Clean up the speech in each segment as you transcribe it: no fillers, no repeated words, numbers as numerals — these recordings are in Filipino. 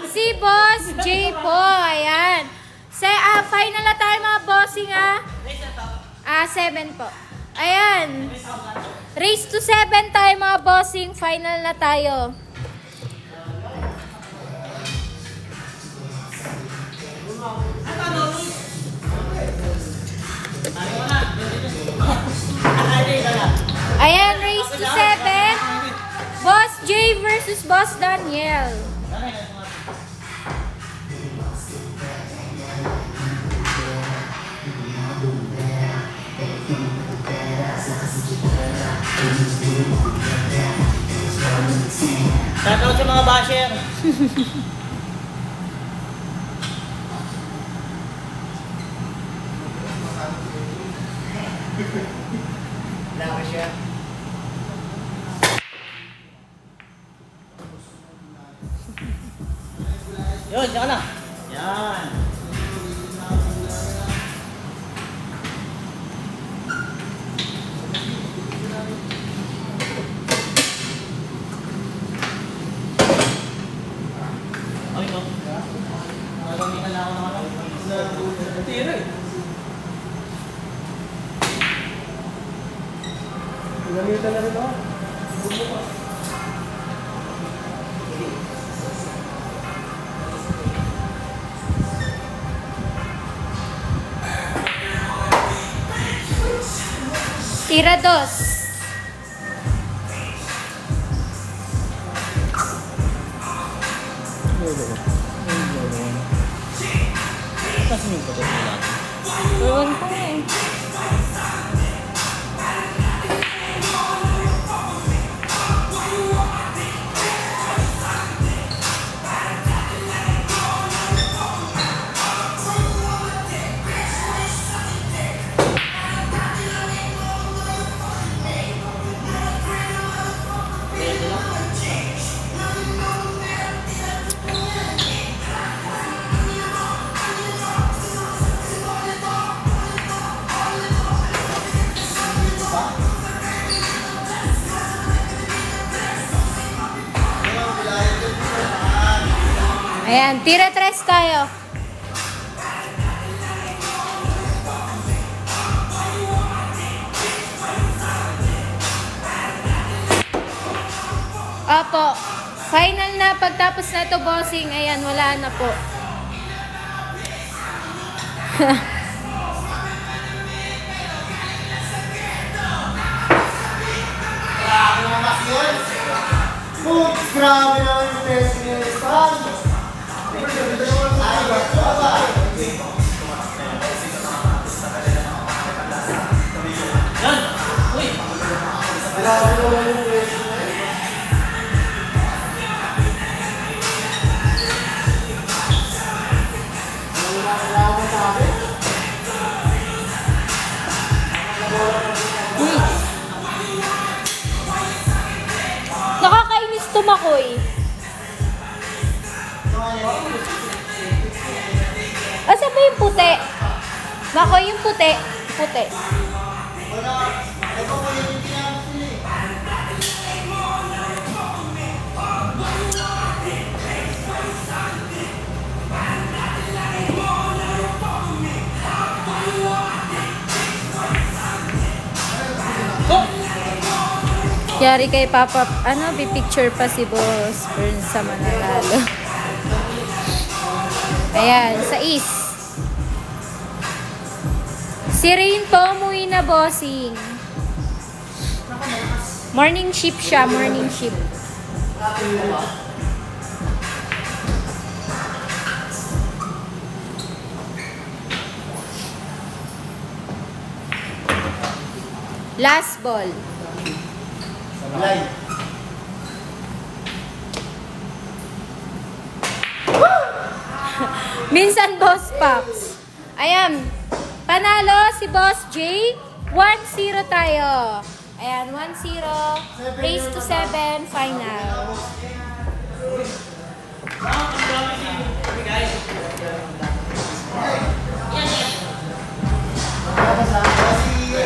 Si Boss J po. Ayan. Final na tayo mga bossing 7 po. Ayan. Race to 7 tayo mga bossing. Final na tayo. Ayan, race to 7. Boss J versus Boss Daniel. Shoutout sa mga basher. Lama siya. Yun, saka na. Yan. Ay, ito. Magamitan na ako ng ano. Tira eh. Gamitan na rin ako. Bumuka. Tira 2. Kasi yung patot nila. Ewan ko eh. Ayan, tira 3 tayo. Opo, final na pagtapos na ito bossing. Ayan, wala na po. Grabe naman yung test niya. Yan! Uy! Grabe naman yung test niya. Nakakainis tumakoy. Asa ba yung puti? Makoy yung puti. Puti. Yari kay Papa, pipicture pa si Boss Burn sa mananalo. Ayan, sa is. Si Rain po, umuwi na bossing. Morning shift siya, morning shift. Last ball. Minsan Boss Pops. Ayan. Panalo si Boss J. 1-0 tayo. Ayan, 1-0. Race to 7, final.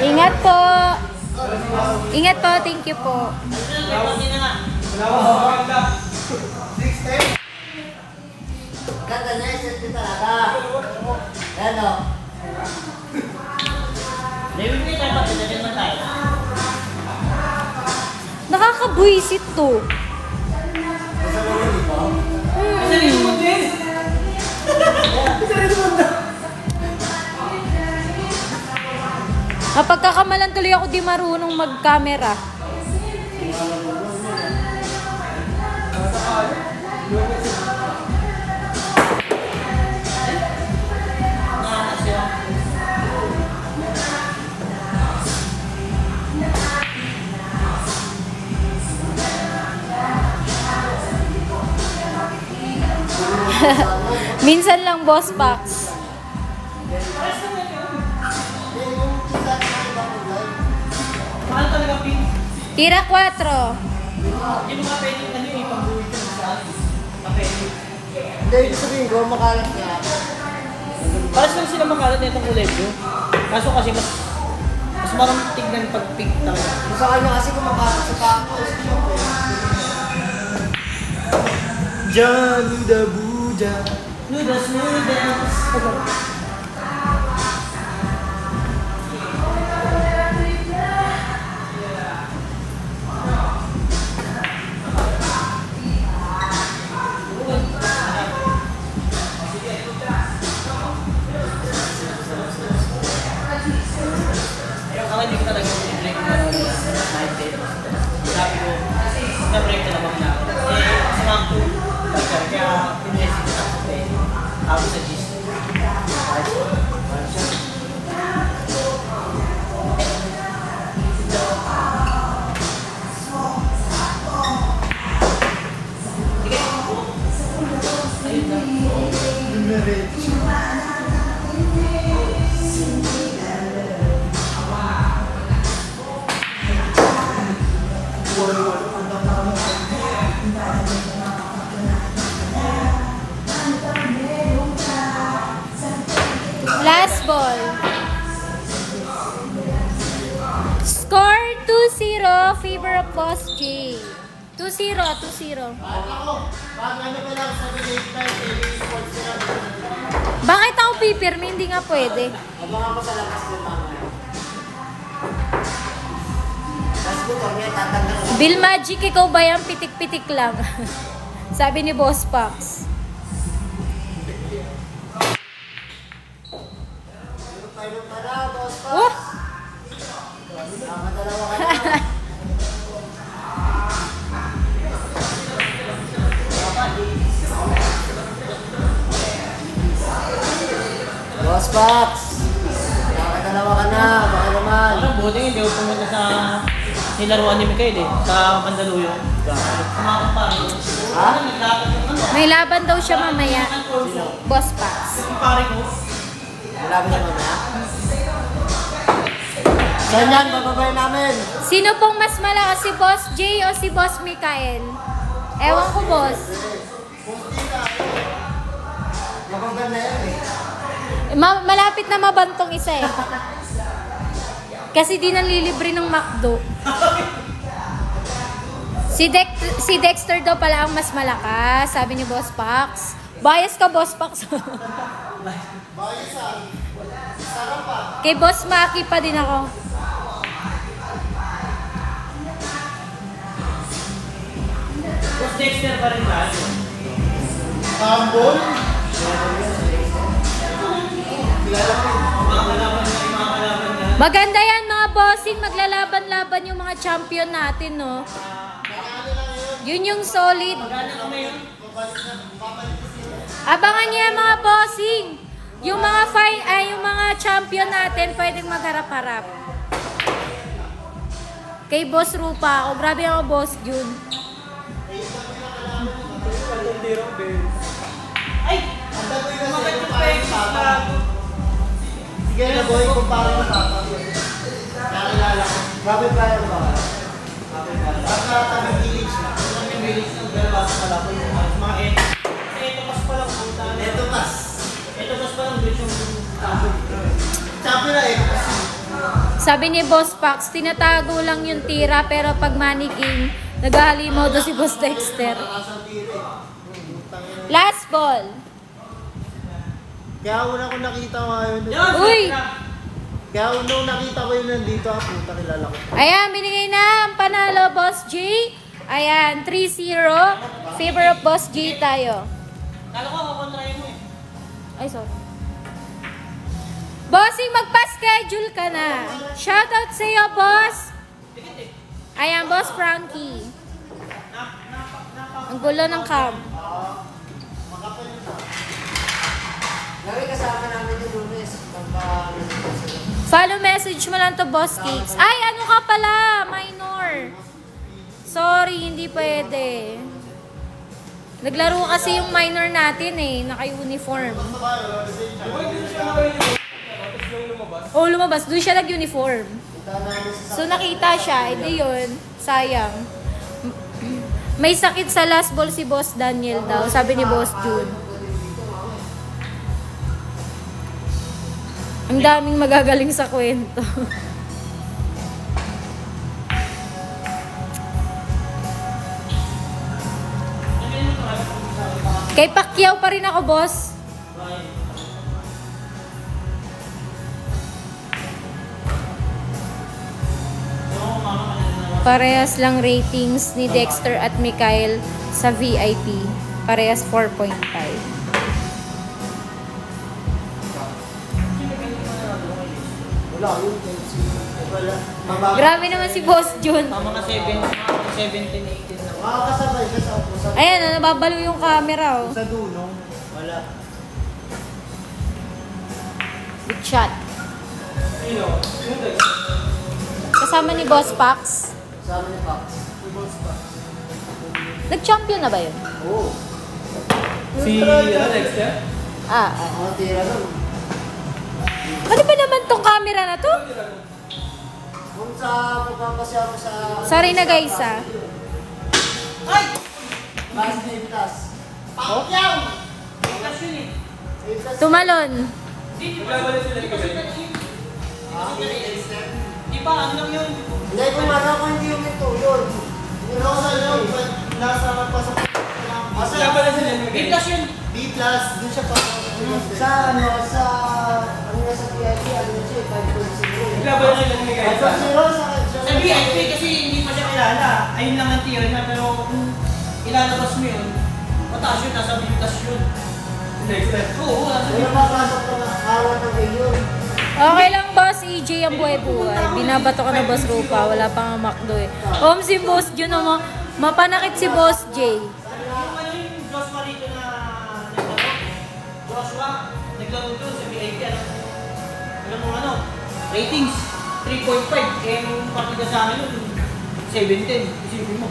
Ingat po. Ingat po, thank you po. Ganda niya, set ko talaga. Yan o. David, may tayo pa. Tinatin naman tayo. Nakakabuisit to. Isa na rin, di ba? Isa rin mo din. Isa rin mo din. Napagkakamalan tuloy ako di marunong mag-camera. Minsan lang, Boss Pax. Mahal talaga, Pink. Tira 4. Hindi mo ka pwede na yun, ipang-buhay ka sa akin. Kapwede. Hindi, ibig sabihin ko, makalat niya. Paras lang sila makalat na itong kulay ko. Kaso kasi mas marang tignan pag pink talaga. Kung sa kanya kasi kung makalat sa pako, siyempre. Jaluda Buja. Noodles, noodles. Ako hindi ko talaga break na night day. Sabi ko, na-break na naman na. Sumang ko. Kaya pinesig ko sa kapatid. Tapos sa gist. Last ball. Score 2-0, favor of Boss J. 2-0, 2-0. Ako, pag ano ka lang sa relate time, sports nila. Bakit ako pipirmi? Hindi nga pwede. Abangan ko sa labas din mamaya. Tapos ko, kami tatanggal ko. Bill Magic, ikaw ba yan? Pitik-pitik lang. Sabi ni Boss Pax. Tayo pa na, boss pa. Oh! Nakadalawa ka na. Boss Pax, nakadalawa ka na, baka naman. Ano, buti hindi ako pumunta sa nilaruan ni Mikael eh. Sa Mandaluyong. Sa mga kumpare. Ha? Naglakad yung ano. May laban daw siya mamaya. Boss Pax. Yung pare ko. Wala ba siya mamaya? Saan yan, bababay namin. Sino pong mas malakas, si Boss J o si Boss Mikael? Ewan ko, boss. Mapaganda yan eh. Malapit na mabantong isa eh. Kasi di nanlilibre ng McDo. Si Dexter daw pala ang mas malakas, sabi ni Boss Pax. Bias ka, Boss Pax. Bayasan. Sarap pa. Kay Boss Maki pa din ako. Boss Dexter pa rin ba? Tambol? Maganda yan mga bossing, maglalaban-laban yung mga champion natin, no? Yun yung solid. Abangan niya mga bossing. Yung mga yung mga champion natin pwedeng magharap-harap. Kay Boss Rupa ako, grabe ako Boss Jun. Ay! Ang dami kasi Bakit yung yung parang pwede papa. sa... Sige na boy, kumpara ng papa. Nakilala ko. Grabe pa yan ba? Baka tabi village na. Yung village ng dalawa sa kalabo yung mga eto. Eto pas pa lang ang tala. Ito pas. Eto pas pa lang dito yung tabo. Champion na ito kasi. Sabi ni Boss Pax, tinatago lang yung tira pero pag maniging, naghahalimaw daw si Boss Dexter. Last ball. Kaya una ko nakita ngayon. Uy! Kaya nung nakita ko yun nandito, puta kilala ko. Ayan, binigay na ang panalo, Boss J. Ayan, 3-0. Favor of Boss J tayo. Kala ko kakontrahin mo eh. Ay, sorry. Bossing, magpa-schedule ka na. Shoutout sa iyo, boss. Ayan, Boss Frankie. Ang gulo ng cam. Lagi kasama namin yung lunes. Follow message mo lang to, Boss Cakes. Ay, ano ka pala? Minor. Sorry, hindi pwede. Naglaro kasi yung minor natin eh, naka-uniform. Oh, lumabas. Doon siya nag-uniform. So, nakita siya. Hindi yun. Sayang. May sakit sa last ball si Boss Daniel daw. Sabi ni Boss June. Ang daming magagaling sa kwento. Kay Pacquiao pa rin ako, boss. Parehas lang ratings ni Dexter at Mikhail sa VIP. Parehas 4.5. Wala yun. Wala. Grabe naman si Boss Jun. Mga 17, 18 na. Makakasabay ka sa upo. Ayan, nababalo yung camera, oh. Sa dunong. Wala. Good shot. Kasama ni Boss Pax. Kasama ni Pax. Nag-champion na ba yun? Oo. Si Dexter? Mga tira lang. Ano ba naman tong camera na to? Kung sa pagpapasya mo sa... Sorry na guys, ah. Ay! Bas na yung plus. Pacquiao! Bukas yun eh. Tumalon. Di ba Di ba? Ano lang yun? Hindi, kung mara ko hindi yung ito, yun. Yun ako sa yun, nasa pasok. B plus yun. B plus, dun siya pa. Sa ano, sa... Ano nga sa PIP, ano siya, 5.0. Naglaban sila ni Miguel. 5.0 sa... Sa VIP kasi hindi pa siya kilala. Ayun lang ang tier na, pero kung ilalabas mo yun, mataas yun, nasa B plus yun. Dexter? Oo, nasa B May plus. mapapasok ko na awat ng yun. Okay lang, Boss EJ ang buhay-buhay. Binabato ka na Boss Rupa. Wala pa nga McDo eh. Si Boss Jun naman. Mapanakit si Boss J. Yung ano yung Joshua rito na naglaro? Joshua, naglaro doon sa VIP. Alam mo ano? Ratings, 3.5. Eh, yung partida sa amin nun, 7-10. Isipin mo,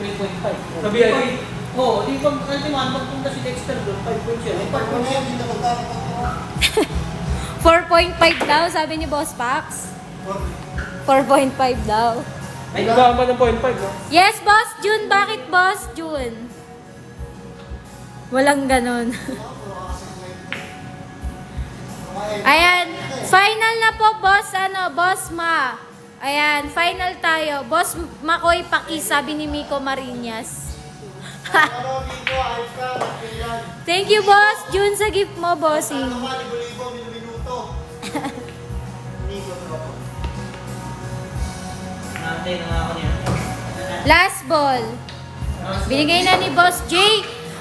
3.5. Sa VIP? Oo, di pag ultiman, pagpunta si Dexter doon, 5.0. Pag mo na yun, hindi na magkakaroon. 4.5 daw, sabi ni Boss Pax. 4.5 daw. Ay, iba ba ng 0.5, no? Yes, Boss Jun. Bakit Boss Jun? Walang ganon. Ayan. Final na po, Boss, Boss Ma. Ayan, final tayo. Boss Makoy Paki, sabi ni Miko Marinas. Ano, Vico, ayos ka, Finland. Thank you, Boss Jun, sa gift mo, bossing. Ano ka, libo-libo, minuto. Vico, tropa. Nantay na nga ako niya. Last ball. Binigay na ni Boss J.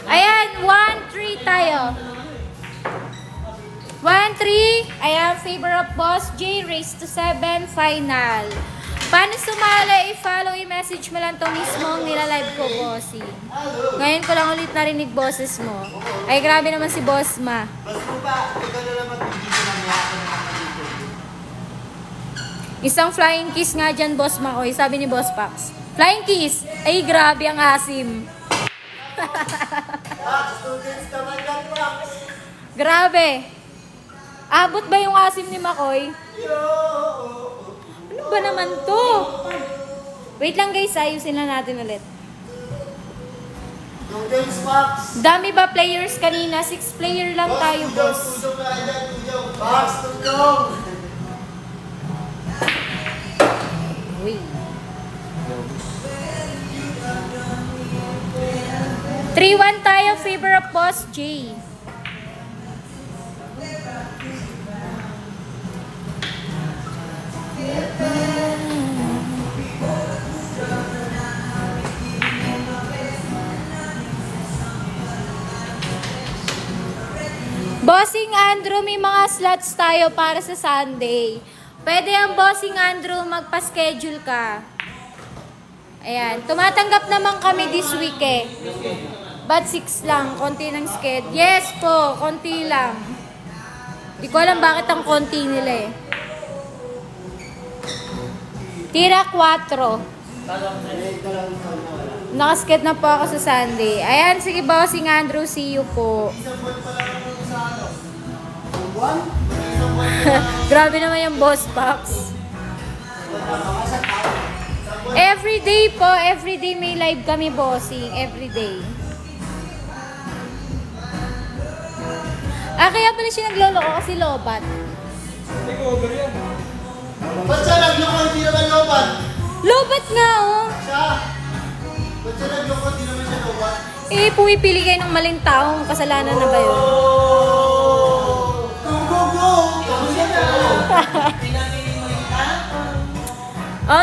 Ayan, 1-3 tayo. 1-3. Ayan, favor of Boss J. Race to 7, final. Paano sumali? I-follow, i-message mo lang to mismo ang nilalive ko, bossing. Ngayon ko lang ulit narinig boses mo. Ay, grabe naman si Boss Ma. Basta mo ba, ikaw na naman bigyan ng yaka na nakaligo. Isang flying kiss nga dyan, Boss Makoy. Sabi ni Boss Pax. Flying kiss? Ay, grabe ang asim. Students naman yan, Pax. Grabe. Abot ba yung asim ni Makoy? Ano ba naman to? Wait lang guys, ayusin lang natin ulit. Students, Pax. Dami ba players kanina? 6 player lang tayo, boss. Tujong na yan, tujong. Pax, tujong. Uy. 3-1 tayo, favor of Boss J. Bossing Andrew, may mga slots tayo para sa Sunday. Pwede ang Bossing Andrew, magpa-schedule ka. Ayan, tumatanggap naman kami this week eh. But 6 lang, konti ng schedule. Yes po, konti lang. Di ko alam bakit ang konti nila eh. Tira 4. Nakasked na po ako sa Sunday. Ayan, sige Bossing Andrew, see you po. Grabe naman yung boss box. Everyday po, everyday may live kami bossing, everyday. Kaya pala siya nagloloko kasi lobat. Hindi ko over yan. Ba't siya nagloko, hindi naman lobat? Lobat nga oh. Siya? Ba't siya nagloko, hindi naman siya lobat? Eh, pumipili kayo ng maling taong kasalanan na ba yun?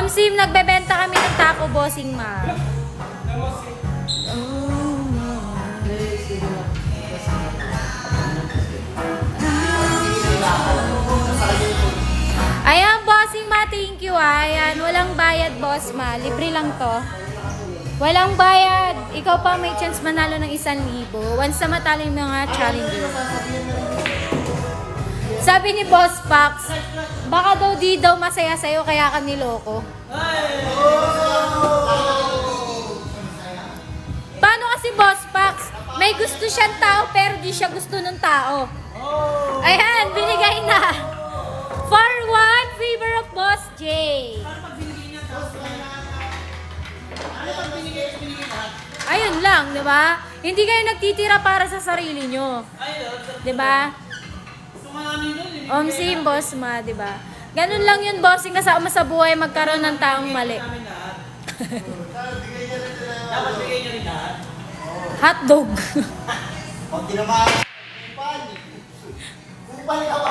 Sim, nagbebenta kami ng taco bossing ma. Ayan, bossing ma, thank you ah. Ayan, walang bayad boss ma. Libre lang to. Walang bayad. Ikaw pa may chance manalo ng 1,000 once na matalo yung mga challenger. Sabi ni Boss Pax, baka daw di daw masaya sa'yo kaya ka niloko. Paano kasi Boss Pax? May gusto siyang tao pero di siya gusto ng tao. Ayan, binigay na. For one, favor of Boss J. Ayun lang, di ba? Hindi kayo nagtitira para sa sarili nyo. Di ba? Sim, boss ma, di ba? Ganun lang yun, bossing, kasama sa buhay magkaroon ng taong mali. Dapat bigay nyo rin lahat. Hotdog. Pag tinamaan, kupal ka ba?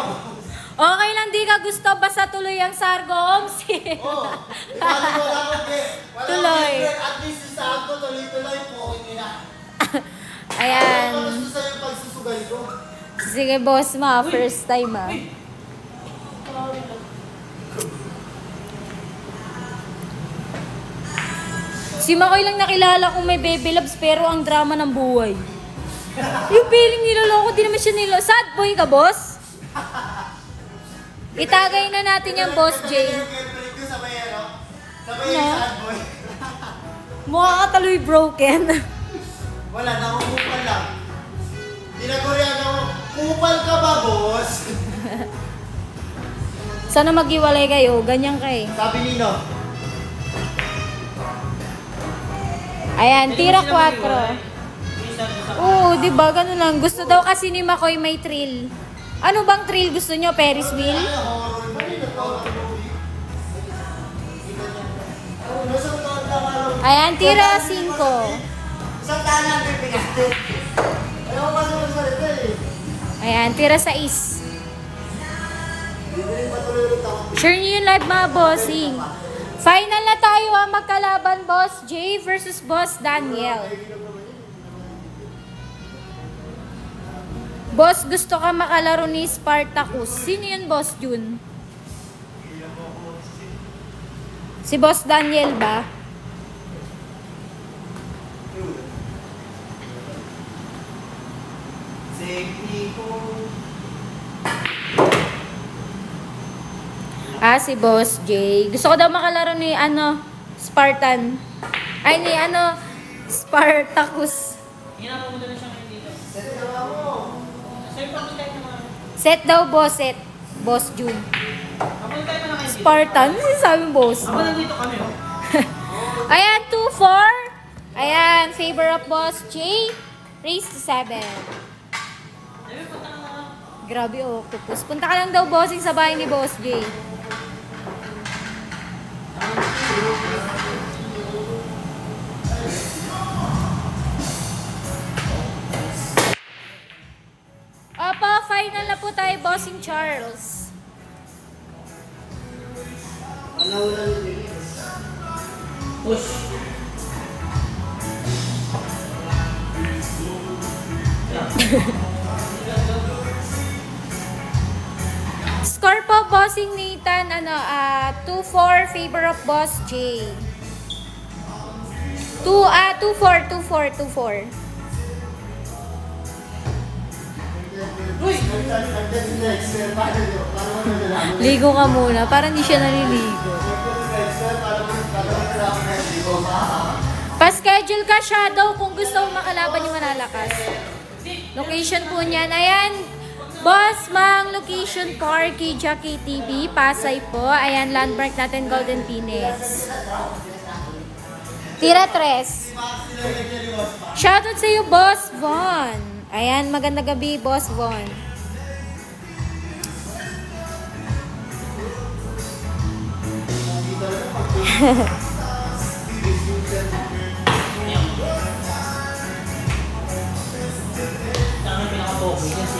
Okay lang, di ka gusto, basta tuloy ang sargo, Sim. Oo. Wala Tuloy. At least sa sargo, tuloy-tuloy po. Ayan. Ano gusto sa'yo pagsusugal ko? Sige, boss ma, first time ah. Si Makoy lang nakilala kong may baby loves pero ang drama ng buhay. Yung feeling niloloko, di naman siya niloloko. Sad boy ka, boss? Itagay na natin yung boss J. Sabay yung sad boy. Mukha ka taloy broken. Wala, nakukupal lang. Tinaguryan ako, kupal ka ba, boss? Sana maghiwalay kayo, ganyan ka eh. Sabi Nino. Ayan, tira 4. Oo, di ba? Ganun lang. Gusto daw kasi ni Makoy may thrill. Ano bang thrill gusto nyo? Ferris wheel? Ayan, tira 5. Isang tahan lang pipigatin. Ayaw ko kasi magsalita eh. Ayan, tira 6. Sure nyo yung live mga bossing. Final na tayo ha, magkalaban Boss J versus Boss Daniel. Boss, gusto ka makalaro ni Spartacus. Sino yun, Boss Jun? Si Boss Daniel ba? Safety ko. Si Boss J. Gusto ko daw makalaro ni, Spartan. Ay, ni, Spartacus. Hinapan mo na siya ngayon dito. Set daw, boss, set. Boss Jun. Kapunta tayo pa na kayo dito. Spartan? Ano sabi boss? Ako nandito kami, oh. Ayan, 2-4. Ayan, favor of Boss J. Raise to 7. Grabe, octopus. Punta ka lang daw, bossing, sa bahay ni Boss J. Opo, final na po tayo, Bossing Charles. Ano lang yung bilis? Push. Score po, Bossing Nathan, 2-4, favor of Boss J. 2-4. Nandyan si Dexter, paano nyo? Paano mo nalalaman? Ligo ka muna, parang hindi siya naliligo. Dexter, paano mo nalalaman na hindi ko Pa-schedule ka, Shadow, kung gusto mo makalaban yung malalakas. Location po niyan. Ayan, Boss Mang, location po, Arcadia KTV, Pasay po. Ayan, landmark natin, Golden Phoenix. Tira 3. Shoutout sa iyo, Boss Von. Ayan, magandang gabi, Boss Von.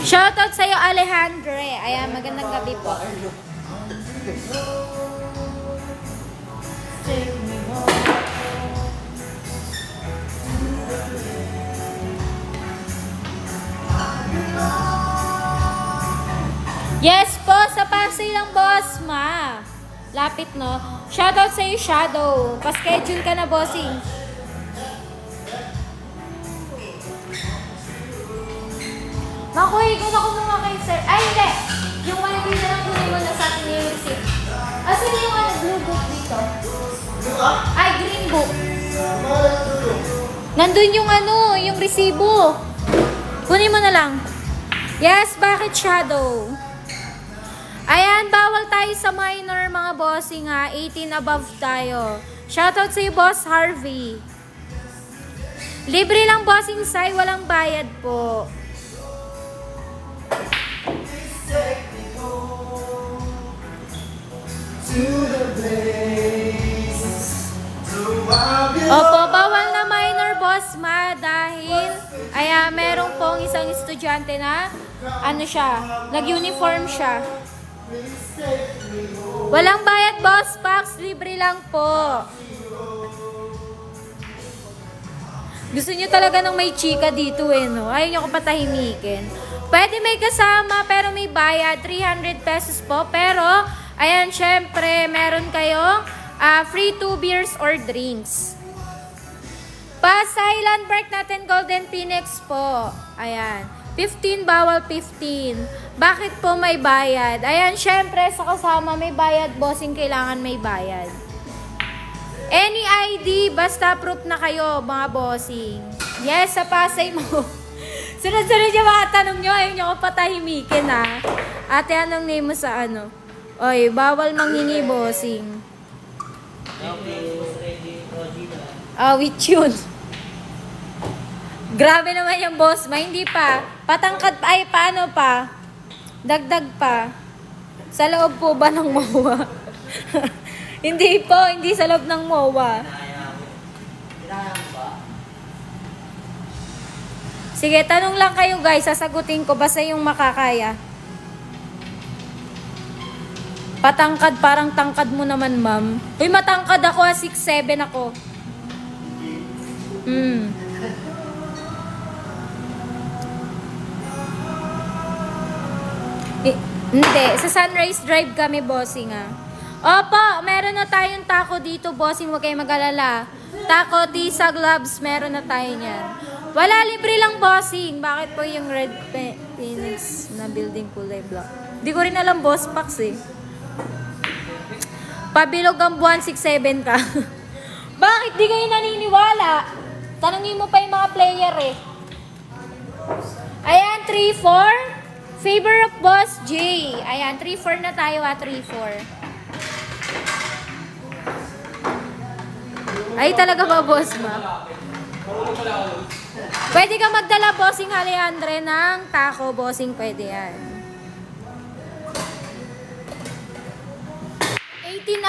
Shoutout sa iyo, Alejandre. Ayan, magandang gabi po. Yes po, sa Pasay lang, Boss Ma. Lapit, no? Shoutout sa iyo, Shadow. Pa-schedule ka na, Bossing. Makuha ko muna kay sir. Ay, hindi. Yung wifi na lang kunin mo na sa atin yung receipt. Asan yung blue book dito? Ay, green book. Nandun yung yung resibo. Kunin mo na lang. Yes, bakit Shadow? Ayan, bawal tayo sa minor mga bossing ha. 18 above tayo. Shoutout sa iyo, Boss Harvey. Libre lang bossing Sai, walang bayad po. Opo, bawal na minor, Boss Ma, dahil meron pong isang estudyante na nag-uniform siya. Walang bayad, Boss Pax, libre lang po. Gusto niyo talaga ng may chika dito no? Ayaw niyo ko patahimikin. Pwede may kasama pero may bayad, 300 pesos po. Pero, ayan, syempre, meron kayong free 2 beers or drinks. Pasay Landmark natin, Golden Phoenix po. Ayan. 15, bawal 15. Bakit po may bayad? Ayan, syempre, sa kasama may bayad, bossing, kailangan may bayad. Any ID, basta proof na kayo, mga bossing. Yes, sa Pasay mo. Sunod-sunod yung mga tanong nyo, ayaw nyo ko patahimikin, ha. Ate, anong name mo sa Oy, bawal manghingi, bossing. With yun. Grabe naman yung boss ma, hindi pa. Patangkad pa, ay paano pa? Dagdag pa. Sa loob po ba ng MOA? Hindi po, hindi sa loob ng MOA. Sige, tanong lang kayo guys, sasagutin ko basta yung makakaya. Patangkad, parang tangkad mo naman, ma'am. Uy, matangkad ako, 6'7" ako. Hindi, sa Sunrise Drive kami, bossing Opo, meron na tayong taco dito, bossing, huwag kayo mag-alala. Taco, tisa, gloves, meron na tayo niyan. Wala, libre lang, bossing. Bakit po yung red Phoenix na building kulay black? Di ko rin alam, boss Pax Pabilog ang buwan, 6'7" ka. Bakit di kayo naniniwala? Tanungin mo pa yung mga player Ayan, 3-4. Favor of Boss J. Ayan, 3-4 na tayo 3-4. Ay, talaga ba, boss ma? Pwede ka magdala, bossing Alejandre, ng taco, bossing, pwede yan. 18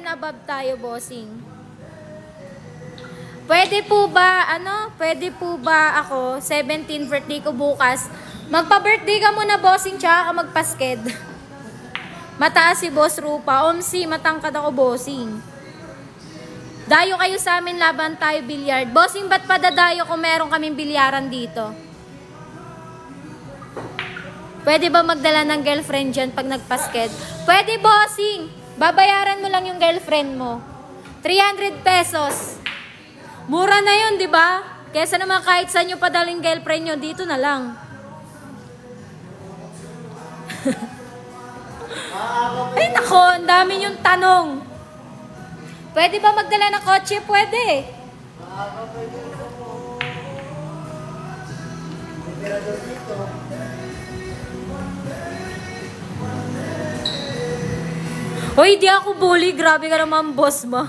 above tayo, bossing. Pwede po ba ako, 17 birthday ko bukas, Magpa-birthday ka muna, bossing, tsaka ka magpasked. Mataas si Boss Rupa. Omsi, matangkad ako, bossing. Dayo kayo sa amin, laban tayo bilyard. Bossing, ba't pa dadayo kung meron kaming bilyaran dito? Pwede ba magdala ng girlfriend dyan pag nagpasked? Pwede, bossing. Babayaran mo lang yung girlfriend mo. 300 pesos. Mura na yun, di ba? Kesa naman kahit saan nyo padaling girlfriend nyo, dito na lang. Ay nako, ang dami yung tanong. Pwede ba magdala ng kotse? Pwede. Hoy, di ako bully. Grabe ka naman, boss mo.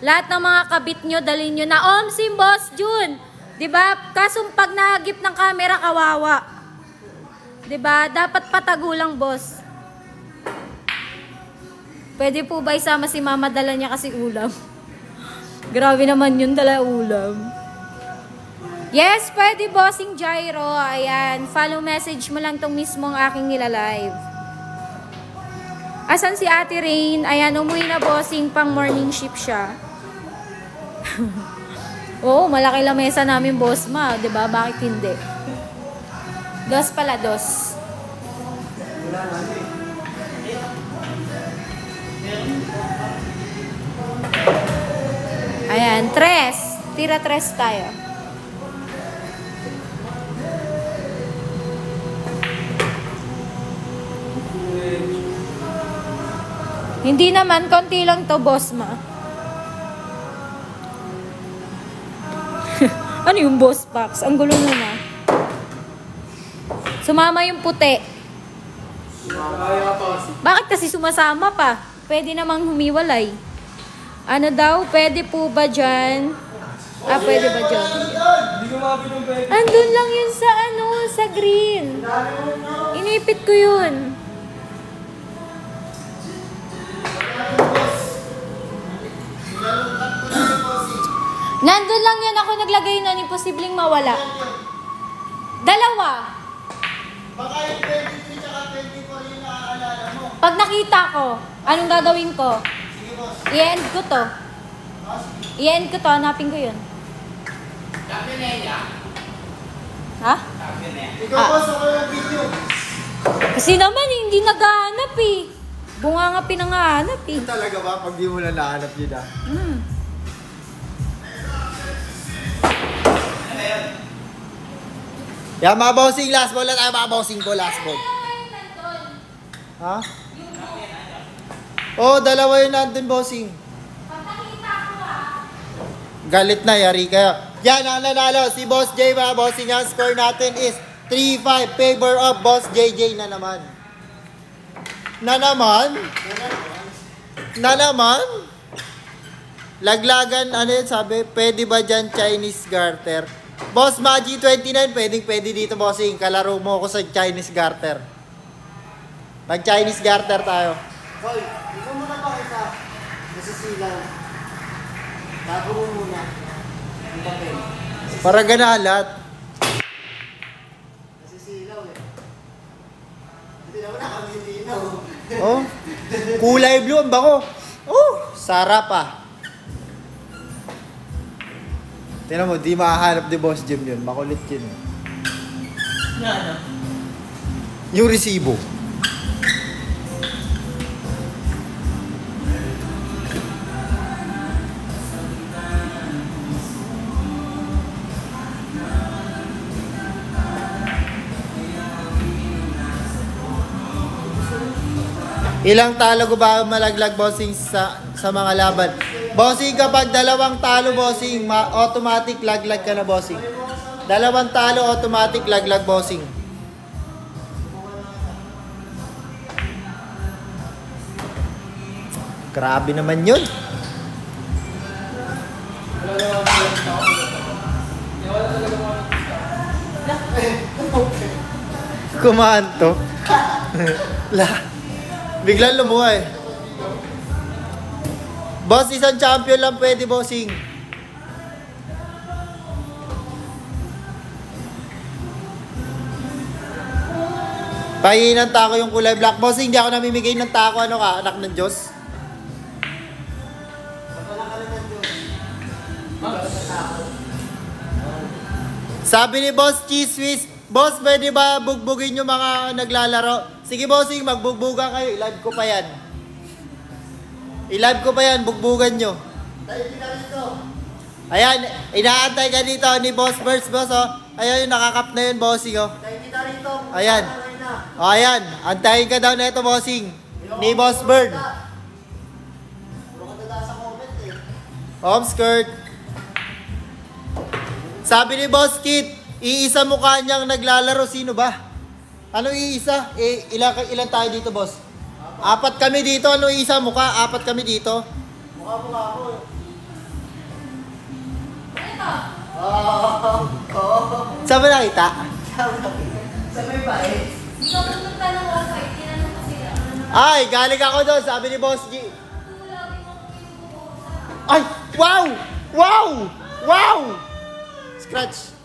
Lahat ng mga kabit nyo, dalhin nyo na, Omsim, boss, Jun. Diba? Kaso pag nahagip ng camera, kawawa. Diba? Dapat patago lang, boss. Pwede po ba isama si mama, dala niya kasi ulam? Grabe naman yun, dala ulam. Yes, pwede, bossing Jairo. Ayan, follow message mo lang tong mismong aking nilalive. Asan si Ate Rain? Ayan, umuwi na, bossing, pang morning shift siya. Oo, malaki lamesa namin, boss ma. Diba? Bakit hindi? Dos pala, dos. Ayan, tres. Tira tres tayo. Hindi naman, konti lang to, boss ma. Ano yung boss packs? Ang gulo na na. Sumama yung puti. Bakit kasi sumasama pa? Pwede namang humiwalay. Ano daw? Pwede po ba dyan? Pwede ba dyan? Andun lang yun sa sa green. Inipit ko yun. Nandun lang yan ako naglagay nun. Imposibleng mawala. Dalawa. Baka yung 23 tsaka 24 yung naaalala mo. Pag nakita ko, anong gagawin ko? Sige, boss. I-end ko to. I-end ko to. Hanapin ko yun. Ha? Ikaw, boss, ako yung video. Kasi naman, hindi naghahanap eh. Bunga nga pinangahanap eh. Talaga ba? Pag di mo na nahanap yun ah. Yeah, mga bossing, last ball na tayo, mga bossing ko, last ball. Ha? Oh, dalawa yun nandun, bossing. Galit na, yari kayo. Yan, ang nanalo, si Boss J, mga bossing. Ang score natin is 3-5, favor of Boss JJ na naman. Na naman? Laglagan, ano yun sabi? Pwede ba dyan Chinese garter? Boss Magi 29, pwede dito, bossing. Kalaro mo ako sa Chinese garter. Mag-Chinese garter tayo. Hoy, ikaw muna ba kita? Nasisilaw. Bago mo muna. Ang papel. Para ganalat. Nasisilaw eh. Hindi naman nakamilinaw. Oh, kulay blue ang bako. Oh, sarap ah. Tingnan mo, di makahanap ni Boss Jim yun. Makulit yun. Ano? Yung resibo. Ilang talo ko ba malaglag, bossing, sa mga laban? Bossing, kapag dalawang talo, bossing, automatic laglag ka na, bossing. Dalawang talo, automatic laglag, bossing. Grabe naman yun. Kumanto. Biglang lumuhay. Boss, isang champion lang pwede, bossing. Pahingi ng tako yung kulay black. Bossing, hindi ako namimigay ng tako. Ano ka? Anak ng Diyos? Sabi ni Boss Cheese Swiss, Boss, pwede ba bugbugin yung mga naglalaro? Sige, Bossing, magbugbuga kayo. I-live ko pa yan. I-live ko pa yan. Bugbugan nyo. Ayan, inaantay ka dito ni Boss Burst, boss, oh. Ayan, yung nakakap na yun, bossing, oh. Ayan. O, ayan. Antayin ka daw na ito, bossing. Ni Boss Bird. Home skirt. Sabi ni Boss Kit, iisa mukha niyang naglalaro. Sino ba? Ano iisa? Ilan tayo dito, boss? 4 kami dito. Ano iisa mukha? 4 kami dito. Mukha ako. Saan ba nakita? Sa may bahay. Ikaw pumunta ng ofay, tinanong ko sila. Ay, galing ako doon. Sabi ni Boss G. Ay, wow! Wow! Wow! Scratch.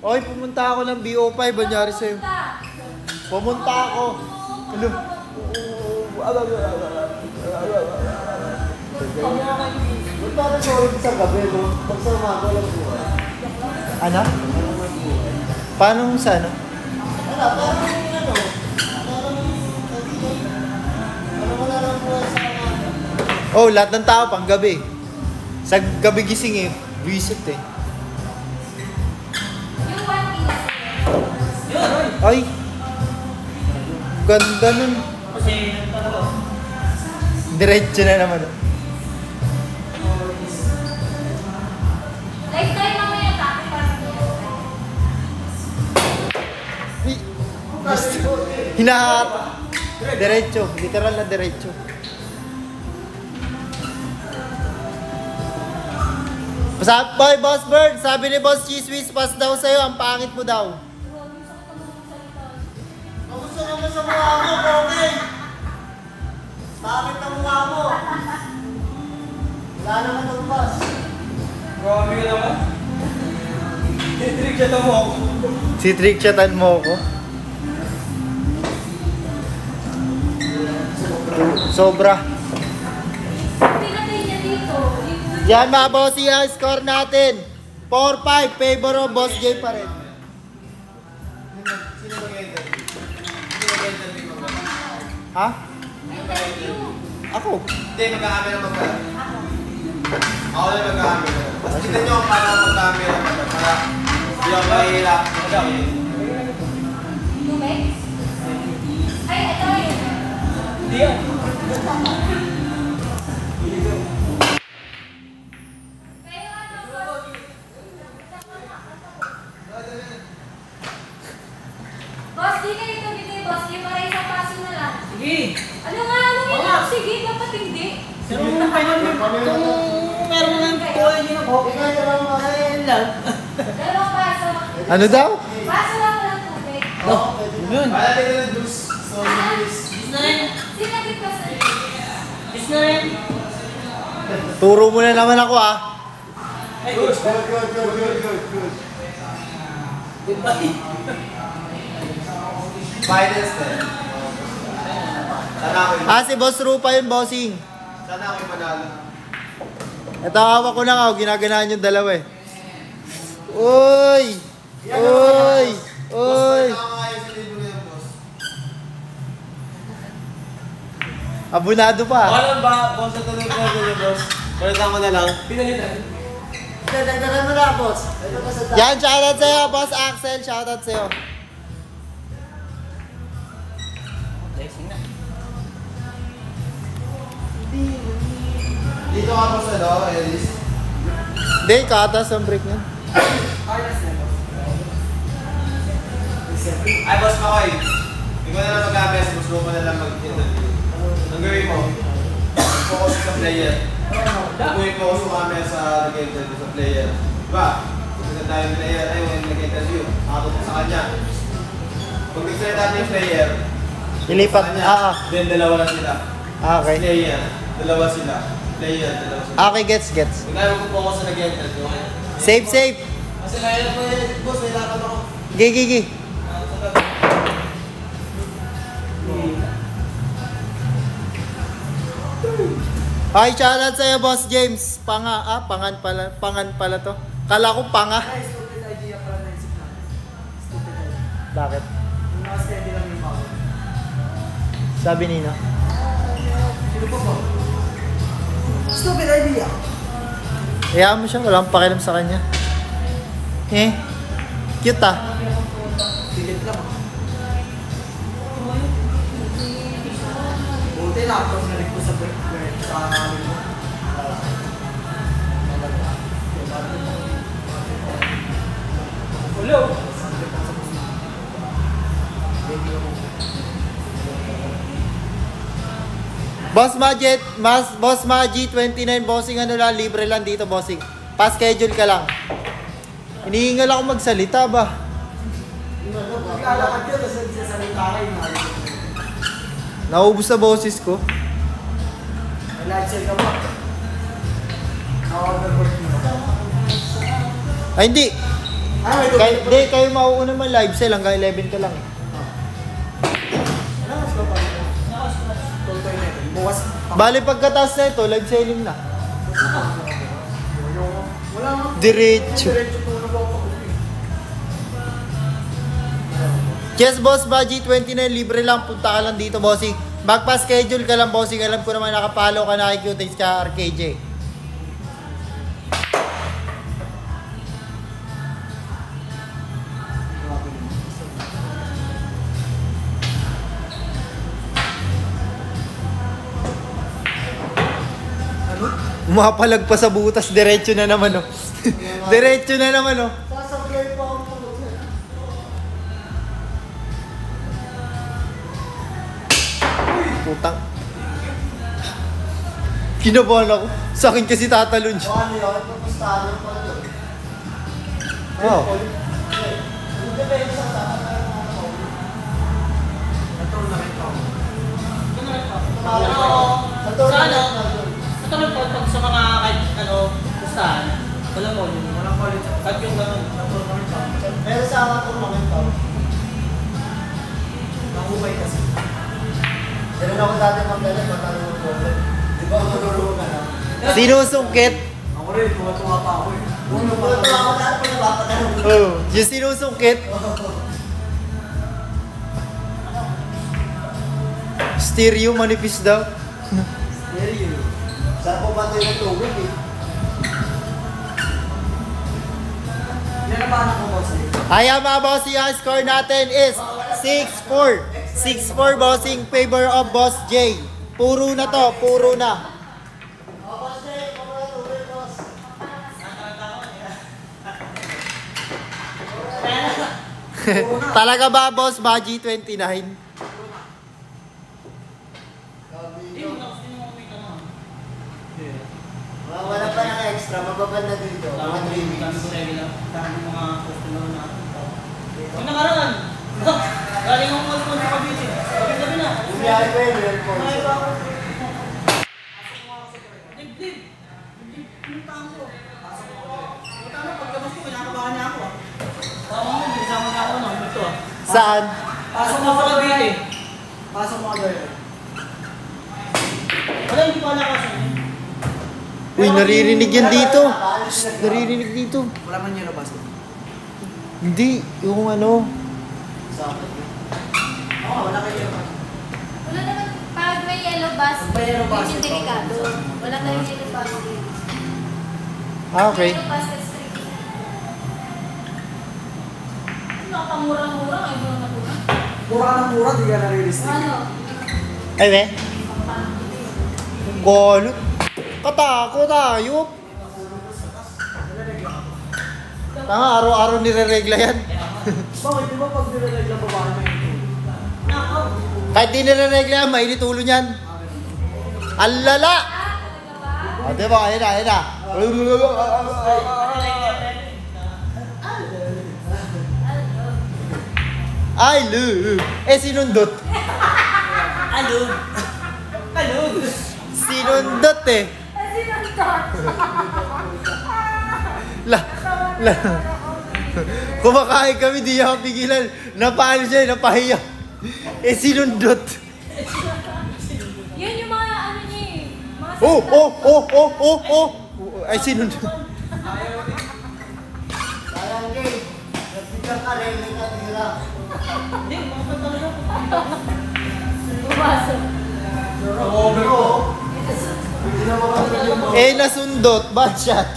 Oy, pumunta ako ng BO5. Banyari sa'yo. Pumunta ako. Ano? Ba't parang sorry sa gabi, no? Pag sa umaga lang buhay. Ano? Paano sa ano? Wala, parang ano? Parang wala lang buhay sa umaga. Oh, lahat ng tao pang gabi. Sa gabi gising eh. Visit eh. Yung one piece. Ay! Ganda nun. Kasi, ano, Diretso na naman. Lifetime mamaya tayo para Hinahata. Diretso. Literal na diretso. Boy, Boss Bird, sabi ni Boss Cheese Whiz, pass daw sa'yo, ang pangit mo daw. Gusto naman sa mukha mo, Pogi. Pangit ang mukha mo. Wala naman ang pass. Grabe ka naman. Trick-chatan mo ako. Si trick-chatan mo ako. Sobra. pinatay niya dito. Yan mga bossy, ang score natin. 4-5, favor of Boss J pa rin. Ha? Ako. Hindi, mag-camera mo pala. Ako na mag-camera. Tignan nyo kung paano mag-camera para hindi ako mahihirap. Tubig? Ay, ito yun. hindi yan. Kayo ano, boss, di kayo ito, boss. Di para isang paso na lang. Sige. Ano nga, ano nga lang? Sige, dapat hindi. Pero kung meron mo ng kulay yun ako. Ayun lang. Dalawang paso. Ano daw? Paso lang ko ng tubig. Yun. Wala din na juice. So, juice. Is na rin. Sinagit ka sa Is na rin. Turo mo na naman ako ah. Ay, Good, good. diba? Finance din. Sana ako Ah, si Boss Rupa yun, bossing. Sana ako yung manalo. Ito, hawak ko na nga, ginaganaan yung dalawa eh. Uy! Uy! Uy! Boss, pwede ako sa libro yan, boss. Abunado pa. Alam ba, boss, ito na yung boss. Palitan ko na lang. Pinalitan. Dagdagan mo na, boss. Yan, shoutout sa'yo, Boss Axel. Shoutout sa'yo. Blessing na. Dito ka po sa Ellis. Hindi, katas ang break niya. Ay, boss Makoy. Ikaw na lang mag-abes, gusto mo na lang mag-interview. Ang gawin mo, focus sa player. Gawin mo focus mo kami sa nag-interview sa player. Diba? Kasi tayo yung player, ay yung nag-interview. Nakatutok sa kanya. Pag nagsalita natin yung player, Ilipat. sa kanya, Ah, then dalawa lang sila. ah. Okay. Player, dalawa sila. Player, dalawa sila. Okay, gets. Kung tayo mag-focus sa nag-interview, okay? Safe. Kasi kaya na po boss, may lakad ako. Gigi. Ay, shoutout sa'yo, Boss James. Pangan pala to. Kala ko panga. Ay, stupid idea pala na isip natin. Stupid idea. Bakit? Yung mga steady lang yung power. Sabi Nino. Sino pa ba? Stupid idea. Hayaan mo siya, walang pakialam sa kanya. Cute ah. Pilit lang. Buti laptop na rin ko sa break sa amin mo. Hello? Boss Maji 29 bossing ano lang, libre lang dito bossing. Pa-schedule ka lang. Hinihingal ako magsalita ba? Naglalakad ka, tapos nagsasalita kayo. Naubos na boses ko. May live sale ka ba? Overwork mo. Ay hindi. May Kayo mauuna man live sale hanggang 11 ka lang. Nakas ka pa. Tuloy na ito. Bukas. Bali pagkataas na ito, live selling na. Wala nga. Diretso. Diretso tulog ako. Yes, Boss Baji 29, libre lang. Punta ka lang dito, bossing. Magpa-schedule ka lang, bossing. Alam ko naman nakapalo ka na kay Q-Taste ka RKJ. Umapalag pa sa butas, diretso na naman, oh. Diretso na naman, oh. Sasablay pa ako. Putang. Kinabahan ako. Sa akin kasi tatalon siya. Ano yun? Papustahan pa doon. Oh. Ito lang pag sa mga kahit pustahan, walang volume. Walang volume. Kahit yung gano'n, Pero sa akin ko naman ito. nahumay kasi. Pero ako dati magdala, matalong ko. Di ba matulungan ka na? Sinusungkit. Ako rin, tuwa pa ako eh. Tuwa ako dahil pa napapatalong. Oo. Yung sinusungkit. Stereo manipis daw. Stereo. Saan po ba ito yung tubig eh? Yan ang paano ko boss eh. Ayan mga bossing, ang score natin is 6-4. 6-4 bossing, favor of Boss J. Puro na to, puro na. Talaga ba Boss Baji 29? Wala pa ng extra, mababanda dito. Mga 3 weeks. Dami mga customer natin. Yung nakaraan, galing ako sa Cavite. Gabi na. Bumiyahe pa yun, real Ay, force. bakit? Dibdib. Dibdib. Pinuntahan ko. Punta na, pagkabas ko, kinakabahan niya ako. Tama mo, isama na ako ng ito ah. Saan? Pasok mo sa Cavite. Pasok mo agad. Wala, hindi pa nakasan. Uy, naririnig yan dito. Shhh, naririnig dito. Wala man yellow basket. Hindi, yung ano. Oo, wala kayo yellow basket. Wala naman, pag may yellow basket, May yellow basket, medyo delikado. Wala tayong yellow basket. Okay. Yellow basket strip. Nakamurang-mura, ay mura na mura. Mura ka ng mura, di ka nare-restrict. Ano? Ay, be? Golot. Katakot, ayop. Tama, araw-araw nire-regla yan. Bakit di ba pag nilalag lang babae may ito? Kahit di nire-regla yan, mainit ulo niyan. Ang lala! O, diba? Ayan na, ayan na. I love. Sinundot. Ano? Ano? Sinundot eh. La. Kumakain kami, di ako pigilan. Napaano siya, napahiya. Sinundot. Yun yung mga ano niya eh. Mga Oh, oh, oh, oh, oh, oh. Ay, sinunod. Sayang game. Nagbigang ka rin, hindi ka tira. Hindi, makapag talaga. Pumasok. Over ko. Eh, nasundot. Bad shot.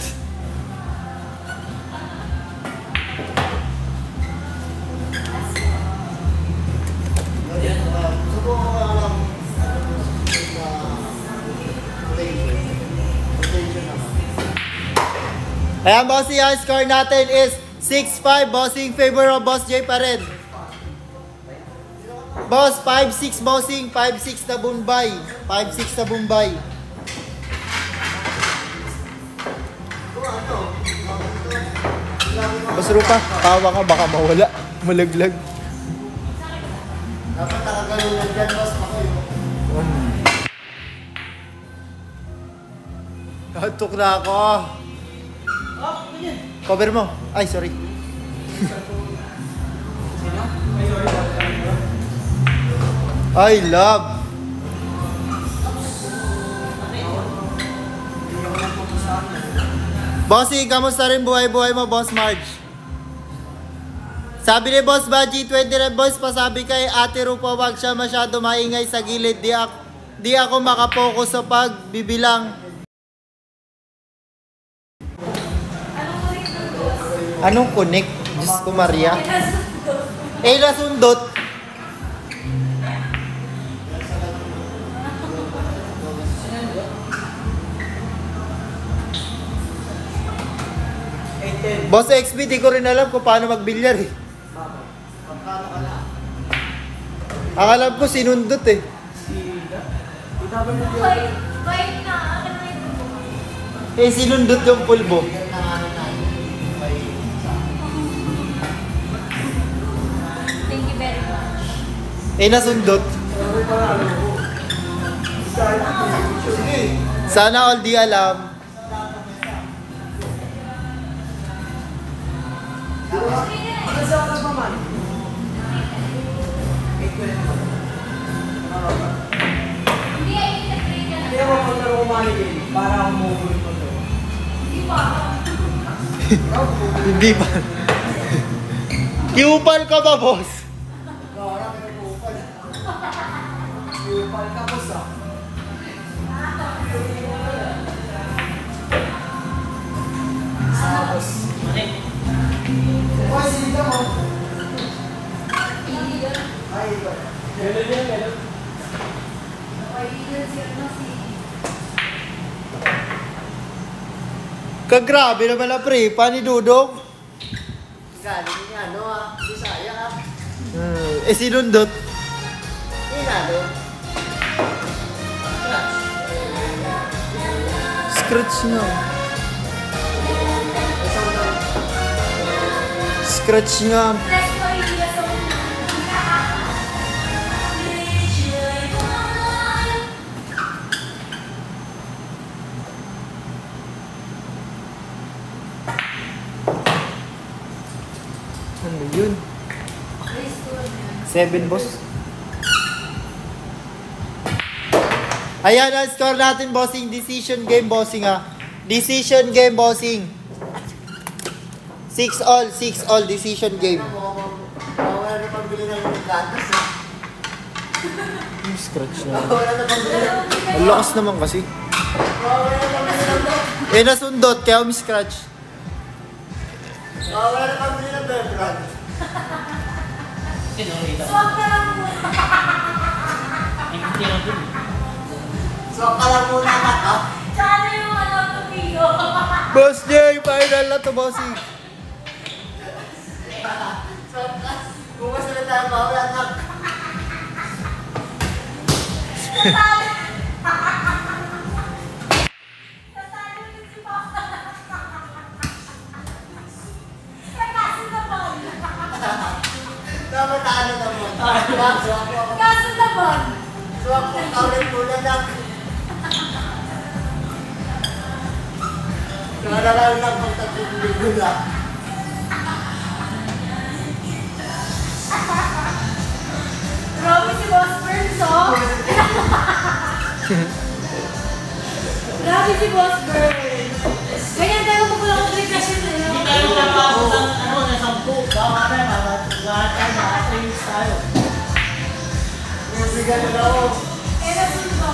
Subukan ko lang. Ayan, bossing, ang score natin is 6-5. Bossing, favor of Boss J pa rin. Boss, 5-6 bossing. 5-6 na Bombay. 5-6 na Bombay. Boss Rupa, tawa ka, baka mawala. Malaglag. Dapat nakagalunan dyan, boss. Ako yun. Katok na ako. Cover mo. Ay, sorry. I love. Bossy, kamusta rin buhay-buhay mo, Boss Marge? Sabi ni Boss Baji, 29 boys, pasabi kay Ate Rupa, wag siya masyado maingay sa gilid. Di ako makapokus sa pagbibilang. Anong connect? Diyos ko, Maria. Eh, nasundot. Boss XP, di ko rin alam kung paano magbilyar eh. Ang alam ko, sinundot eh. Wait na. Eh, sinundot yung pulbo. Thank you very much. Eh, nasundot. Sana all di alam. Hindi, ay nag-play ka na. Hindi ako maglaro ko manigay para ako move ko to. Hindi pa. Hindi pa. Kiupal ka ba, boss? Upal ka po sa. Sabos. Uy, sila mo. Hindi yun. Ay, ganun yan, ganun. Ay, yun si ano si... Kagrabe naman na pre, panidudog. Galing niya, ano ah. Bisaya ah. Eh, sinundot. Inado. Scratch nga. Scratch nga. Press mo hindi na sa muna. Ano yun? 7, boss. Ayan ang score natin, bossing. Decision game, bossing ha. Decision game, bossing. 6-all, 6-all, decision game. Wala na pambili ng gatas ah. Scratch na. Wala na pambili ng... Ang lakas naman kasi. Wala na pambili ng... Eh, nasundot, kaya umi-scratch. Wala na pambili ng bear brand. Swak na lang muna. So, kala muna ka ah. Tsaka na yung ano, tupigo. Boss J, final na to, bossing. So, bukas na tayo bawal anak. Tatalo yun si Papa. Ay, kaso naman. Dapat ano naman. Kaso naman. So, ako kaulit muna anak. Nararal lang pag 3,000 lang. Grabe si Boss Burns, oh. Grabe si Boss Bird. Ganyan tayo kung wala kong requestion na Hindi tayo nakapasok ng ano, ng 10. Baka tayo, lahat tayo, naka-trains tayo. Bibigyan na ako. Eh, nasundo.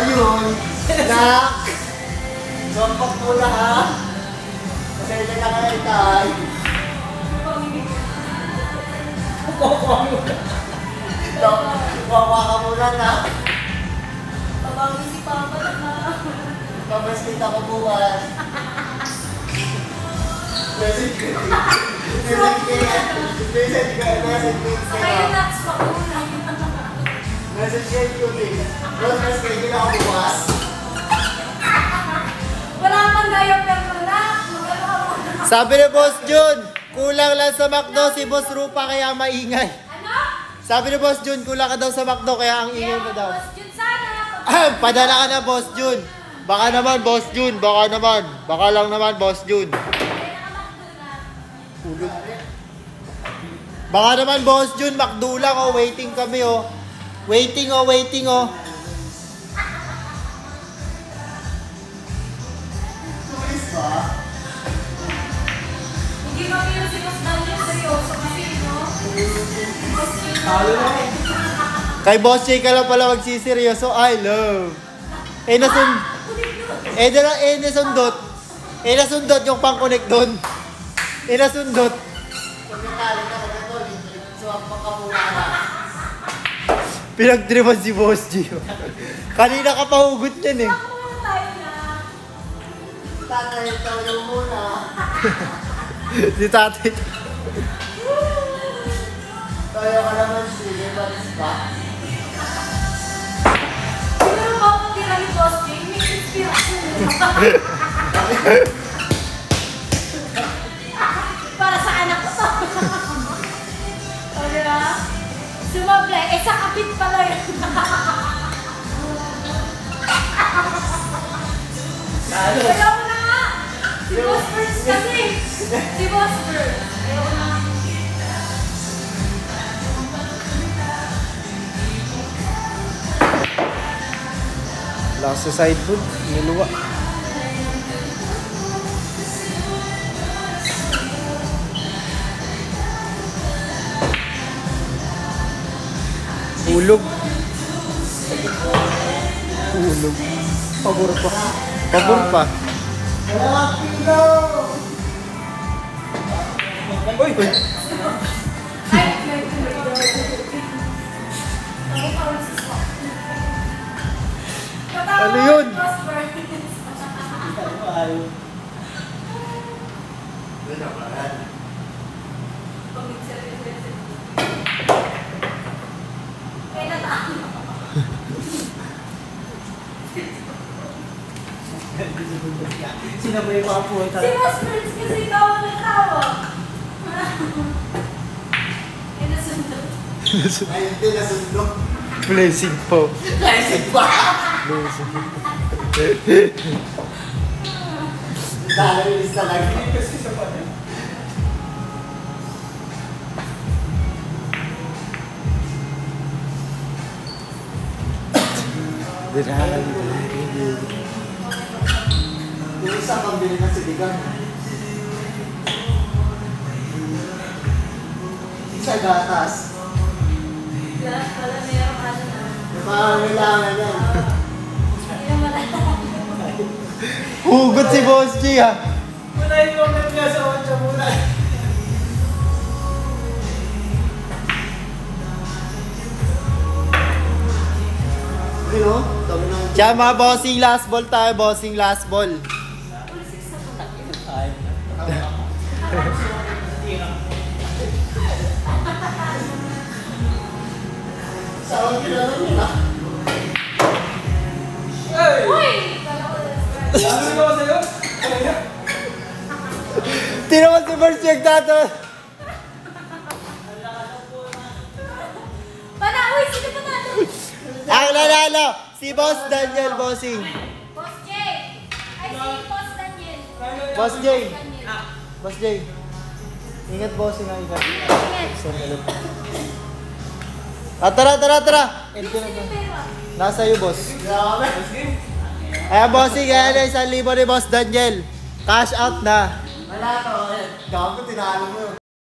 Ayun. Nak. Sompak mo na ha. Pasensya na kayo tay. Wawa ka muna na. Babawin si Papa na. Pabas kita ko bukas. Message ko. Kayo nuts pa ko na. Message ko yung thing. Boss, mas kayo na ako bukas. Wala kang diaper mo na. Magano ka muna. Sabi ni Boss Jun, kulang lang sa McDo si Boss Rupa kaya maingay. Ano? Sabi ni Boss Jun, kulang ka daw sa McDo kaya ang ingay mo daw. Boss Jun sana. Padala ka na Boss Jun. Baka naman Boss Jun, baka naman. Baka lang naman Boss Jun. Baka naman Boss Jun, McDo lang oh, waiting kami oh. Waiting oh, waiting oh. Hindi kami yung si Boss Daniel seryoso kasi, no? Boss Jun. Talo na. Kay Boss Jay ka lang pala magsiseryoso, I love. Nasundot. Nasundot yung pang-connect doon. Nasundot. Pinagdriban si Boss Jay. Kanina ka pa hugot yan eh. Ako muna tayo na. Tatay, tayo muna. Si tatay. Tayo ka naman sige, balis pa. Siguro ba kung tira ni Boss Jun, may inspiration para sa anak ko to. O, diba? Sumablay. Eh, sa kapit pala yun. Ayaw mo na nga. Si Boss Birds kasi. Si Boss Birds. Ayaw ko na. Lakas sa sideboard, niluwa. Ulog. Ulog. Pabor pa. Pabor pa. Uy! Uy! Ay, Ano yun? Boss Birds. Kaya nataan. Sino ba yung mga puweta? Si Boss Birds kasi ikaw ang natawa. Eh, nasundot. Ayun din, nasundok. Blessing po. Blessing pa! Blessing. Dahil talaga. Kasi sa pati. Yung isa pambili ng sibigan. Isa gatas. Lahat pala mayroong ano na. Pangangailangan yan. Hindi naman Hugot si Boss G ha. Wala yung comment nga sa 8 muna. You know? Siya mga bossing last ball tayo, bossing last ball. Saan kailangan nila? Hey! Uy! Sabi ko sa'yo? Tinaman si Boss G tato. Uy, sino pa natin? Ang nanalo, si Boss Daniel Bossing. Boss Jay! Ay, si Boss Daniel. Boss Jay. Daniel. Boss Jay. Ingat bossing ha, ingat. Ingat. Tara. Sino yung pera? Nasa iyo, boss. Game. Ayan, bossing, ayan na 1,000 ni Boss Daniel. Cash out na. Wala to. Gago, tinalo mo yun.